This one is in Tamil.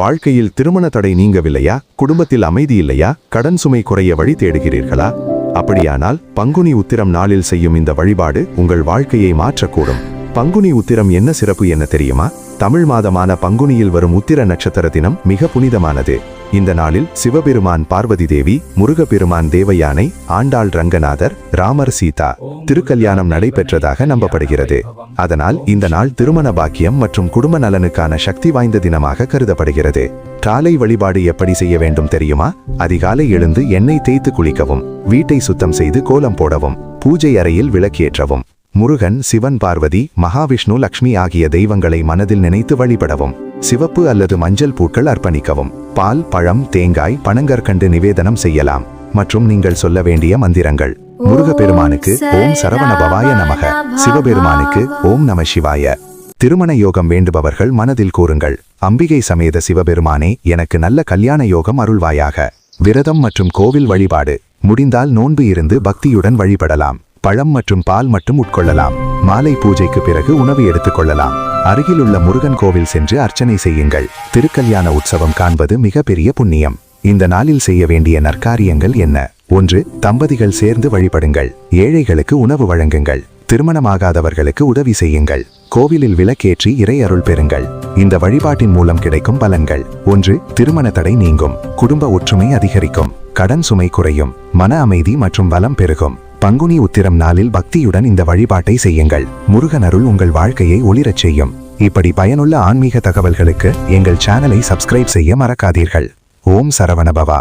வாழ்க்கையில் திருமண தடை நீங்கவில்லையா? குடும்பத்தில் அமைதி இல்லையா? கடன் சுமை குறைய வழி தேடுகிறீர்களா? அப்படியானால் பங்குனி உத்திரம் நாளில் செய்யும் இந்த வழிபாடு உங்கள் வாழ்க்கையை மாற்றக்கூடும். பங்குனி உத்திரம் என்ன சிறப்பு என்ன தெரியுமா? தமிழ் மாதமான பங்குனியில் வரும் உத்திர நட்சத்திர தினம் மிக புனிதமானது. இந்த நாளில் சிவபெருமான் பார்வதி தேவி, முருகப்பெருமான் தேவயானை, ஆண்டாள் ரங்கநாதர், ராமர் சீதா திருக்கல்யாணம் நடைபெற்றதாக நம்பப்படுகிறது. அதனால் இந்த நாள் திருமண பாக்கியம் மற்றும் குடும்ப நலனுக்கான சக்தி வாய்ந்த தினமாக கருதப்படுகிறது. காலை வழிபாடு எப்படி செய்ய வேண்டும் தெரியுமா? அதிகாலை எழுந்து எண்ணெய் தேய்த்து குளிக்கவும், வீட்டை சுத்தம் செய்து கோலம் போடவும், பூஜை அறையில் விளக்கேற்றவும், முருகன், சிவன், பார்வதி, மகாவிஷ்ணு, லக்ஷ்மி ஆகிய தெய்வங்களை மனதில் நினைத்து வழிபடவும், சிவப்பு அல்லது மஞ்சள் பூக்கள் அர்ப்பணிக்கவும், பால், பழம், தேங்காய், பனங்கற்கண்டு நிவேதனம் செய்யலாம். மற்றும் நீங்கள் சொல்ல வேண்டிய மந்திரங்கள்: முருகப்பெருமானுக்கு ஓம் சரவண பவாய நமக, சிவபெருமானுக்கு ஓம் நம சிவாய. திருமண யோகம் வேண்டுபவர்கள் மனதில் கூறுங்கள்: அம்பிகை சமேத சிவபெருமானே, எனக்கு நல்ல கல்யாண யோகம் அருள்வாயாக. விரதம் மற்றும் கோவில் வழிபாடு: முடிந்தால் நோன்பு இருந்து பக்தியுடன் வழிபடலாம். பழம் மற்றும் பால் மட்டும் உட்கொள்ளலாம். மாலை பூஜைக்கு பிறகு உணவு எடுத்துக்கொள்ளலாம். அருகிலுள்ள முருகன் கோவில் சென்று அர்ச்சனை செய்யுங்கள். திருக்கல்யாண உற்சவம் காண்பது மிக பெரிய புண்ணியம். இந்த நாளில் செய்ய வேண்டிய நற்காரியங்கள் என்ன? 1. தம்பதிகள் சேர்ந்து வழிபடுங்கள். ஏழைகளுக்கு உணவு வழங்குங்கள். திருமணமாகாதவர்களுக்கு உதவி செய்யுங்கள். கோவிலில் விளக்கேற்றி இறை அருள் பெறுங்கள். இந்த வழிபாட்டின் மூலம் கிடைக்கும் பலன்கள்: 1. திருமண தடை நீங்கும். குடும்ப ஒற்றுமை அதிகரிக்கும். கடன் சுமை குறையும். மன அமைதி மற்றும் வளம் பெருகும். பங்குனி உத்திரம் நாளில் பக்தியுடன் இந்த வழிபாட்டை செய்யுங்கள். முருகன் அருள் உங்கள் வாழ்க்கையை ஒளிரச் செய்யும். இப்படி பயனுள்ள ஆன்மீக தகவல்களுக்கு எங்கள் சேனலை சப்ஸ்கிரைப் செய்ய மறக்காதீர்கள். ஓம் சரவண பவா.